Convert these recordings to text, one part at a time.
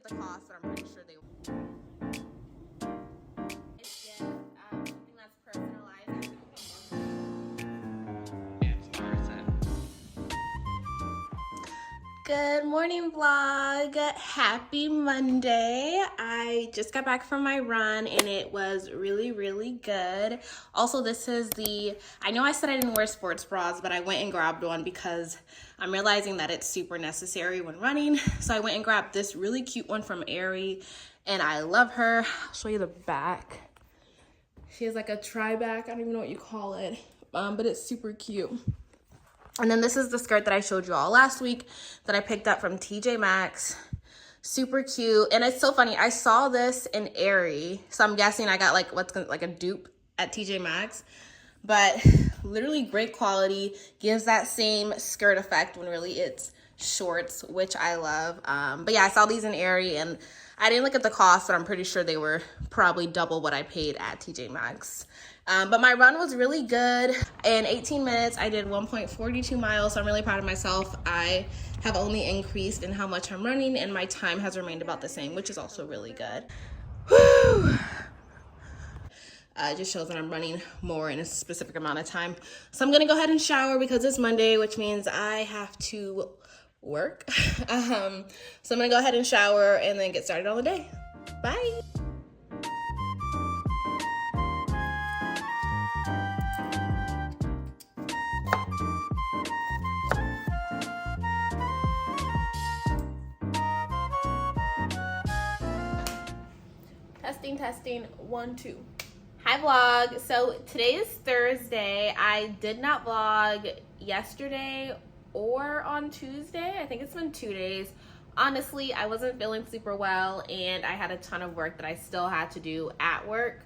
at the cost, but I'm pretty sure they will. Something that's personalized. Good morning, vlog. Happy Monday. I just got back from my run and it was really good. Also, this is I know I said I didn't wear sports bras, but I went and grabbed one because I'm realizing that it's super necessary when running. So I went and grabbed this really cute one from Aerie and I love her. I'll show you the back. She has like a tri-back, I don't even know what you call it, but it's super cute. And then this is the skirt that I showed you all last week that I picked up from TJ Maxx. Super cute. And it's so funny. I saw this in Aerie. So I'm guessing I got like a dupe at TJ Maxx. But literally great quality. Gives that same skirt effect when really it's shorts, which I love. But yeah, I saw these in Aerie and I didn't look at the cost, but I'm pretty sure they were probably double what I paid at TJ Maxx. But my run was really good. In 18 minutes, I did 1.42 miles. So I'm really proud of myself. I have only increased in how much I'm running and my time has remained about the same, which is also really good. Whew. It just shows that I'm running more in a specific amount of time. So I'm gonna go ahead and shower because it's Monday, which means I have to work. So I'm gonna go ahead and shower and then get started on the day. Bye. Testing 1 2. Hi vlog. So today is Thursday. I did not vlog yesterday or on Tuesday. I think it's been 2 days. Honestly, I wasn't feeling super well and I had a ton of work that I still had to do at work.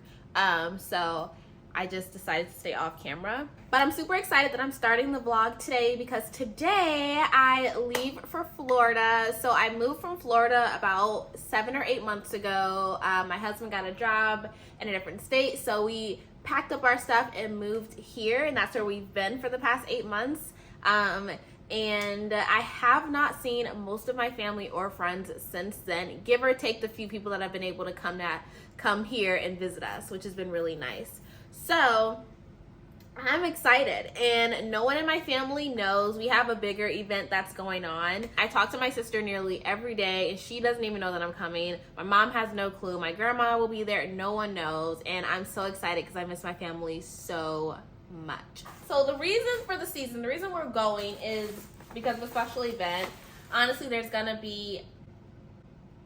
So I just decided to stay off camera. But I'm super excited that I'm starting the vlog today because today I leave for Florida. So I moved from Florida about 7 or 8 months ago. My husband got a job in a different state. So we packed up our stuff and moved here. And that's where we've been for the past 8 months. And I have not seen most of my family or friends since then, give or take the few people that have been able to come here and visit us, which has been really nice. So I'm excited and no one in my family knows we have a bigger event that's going on. I talk to my sister nearly every day and she doesn't even know that I'm coming. My mom has no clue. My grandma will be there. No one knows. And I'm so excited because I miss my family so much. So the reason for the season, the reason we're going is because of a special event. Honestly, there's gonna be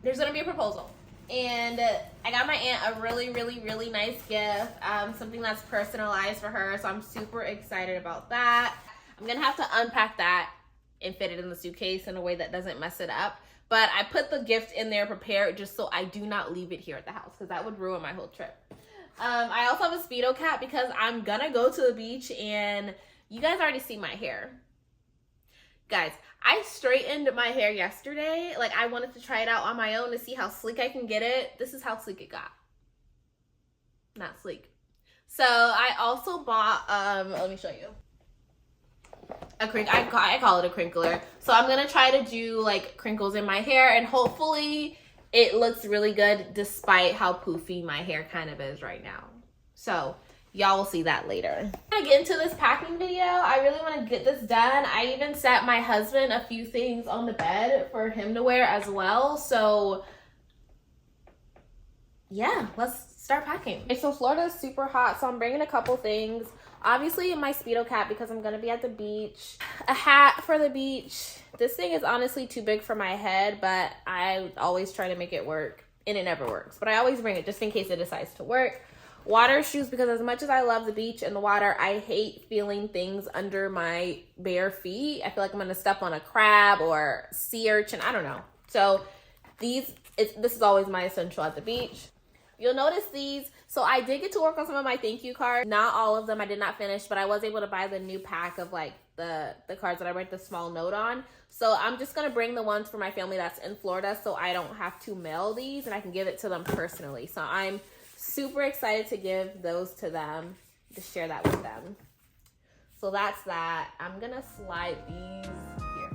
a proposal. And I got my aunt a really nice gift, something that's personalized for her. So I'm super excited about that. I'm gonna have to unpack that and fit it in the suitcase in a way that doesn't mess it up. But I put the gift in there prepared just so I do not leave it here at the house because that would ruin my whole trip. I also have a Speedo cap because I'm gonna go to the beach and you guys already see my hair. Guys, I straightened my hair yesterday. Like I wanted to try it out on my own to see how sleek I can get it. This is how sleek it got. Not sleek. So I also bought, let me show you. I call it a crinkler. So I'm gonna try to do like crinkles in my hair and hopefully it looks really good despite how poofy my hair kind of is right now. So y'all will see that later. I get into this packing video. I really want to get this done. I even set my husband a few things on the bed for him to wear as well. So yeah, let's start packing. Okay, so Florida is super hot, so I'm bringing a couple things. Obviously my Speedo cap because I'm gonna be at the beach. A hat for the beach. This thing is honestly too big for my head, but I always try to make it work and it never works. But I always bring it just in case it decides to work. Water shoes because as much as I love the beach and the water, I hate feeling things under my bare feet. I feel like I'm gonna step on a crab or sea urchin, I don't know. So this is always my essential at the beach. You'll notice these. So I did get to work on some of my thank you cards. Not all of them I did not finish, but I was able to buy the new pack of like the cards that I write the small note on. So I'm just gonna bring the ones for my family that's in Florida so I don't have to mail these and I can give it to them personally. So I'm super excited to give those to them, to share that with them. So that's that. I'm gonna slide these here.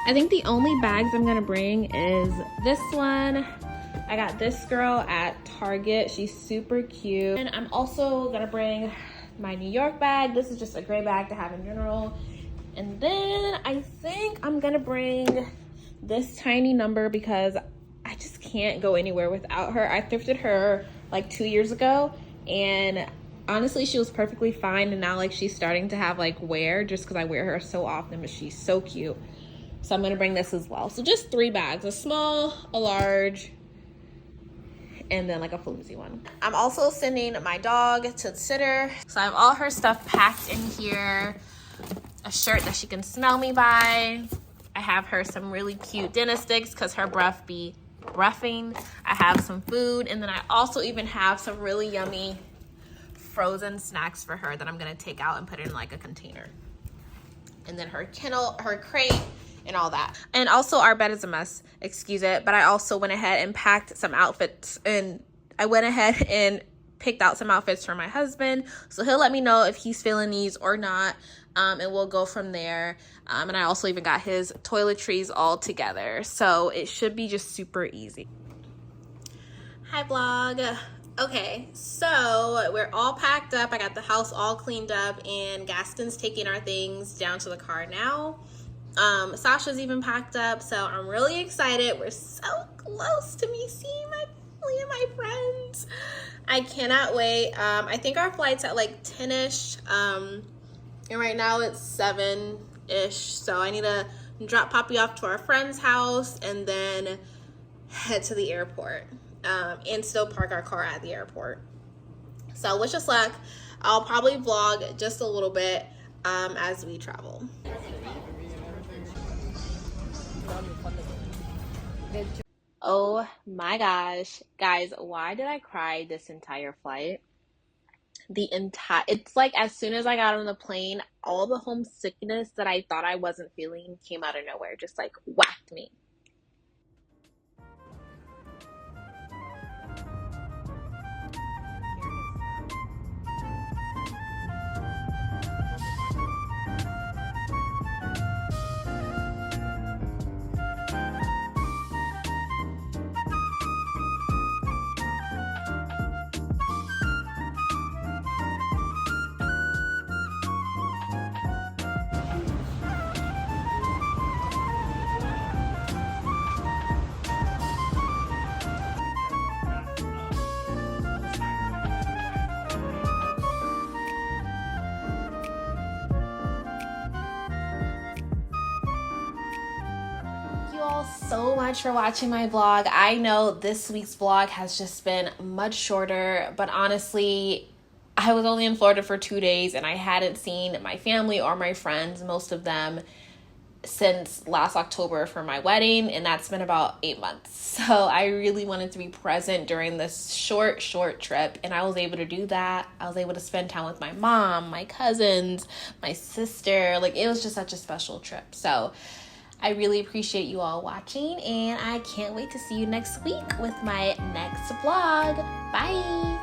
I think the only bags I'm gonna bring is this one. I got this girl at Target. She's super cute. And I'm also gonna bring my New York bag. This is just a gray bag to have in general. And then I think I'm gonna bring this tiny number because I just can't go anywhere without her. I thrifted her like 2 years ago, and honestly, she was perfectly fine. And now like she's starting to have like wear just because I wear her so often, but she's so cute. So I'm gonna bring this as well. So just 3 bags, a small, a large, and then like a flimsy one. I'm also sending my dog to the sitter. So I have all her stuff packed in here. A shirt that she can smell me by. I have her some really cute dinner sticks because her breath be roughing. I have some food, and then I also even have some really yummy frozen snacks for her that I'm gonna take out and put in like a container. And then her kennel, her crate, and all that. And also our bed is a mess, excuse it, but I also went ahead and packed some outfits, and I went ahead and picked out some outfits for my husband, so he'll let me know if he's feeling these or not, and we'll go from there. And I also even got his toiletries all together, so it should be just super easy. Hi vlog. Okay, so we're all packed up. I got the house all cleaned up, and Gaston's taking our things down to the car now. Sasha's even packed up, so I'm really excited. We're so close to me seeing my family and my friends. I cannot wait. I think our flight's at like 10-ish, and right now it's 7-ish, so I need to drop Poppy off to our friend's house and then head to the airport, and still park our car at the airport. So wish us luck. I'll probably vlog just a little bit as we travel. Oh my gosh, guys, why did I cry this entire flight? It's like as soon as I got on the plane, all the homesickness that I thought I wasn't feeling came out of nowhere, just like whacked me. So much for watching my vlog. I know this week's vlog has just been much shorter, but honestly, I was only in Florida for 2 days and I hadn't seen my family or my friends, most of them, since last October for my wedding, and that's been about 8 months. So I really wanted to be present during this short trip, and I was able to do that. I was able to spend time with my mom, my cousins, my sister. Like, it was just such a special trip. So I really appreciate you all watching, and I can't wait to see you next week with my next vlog. Bye!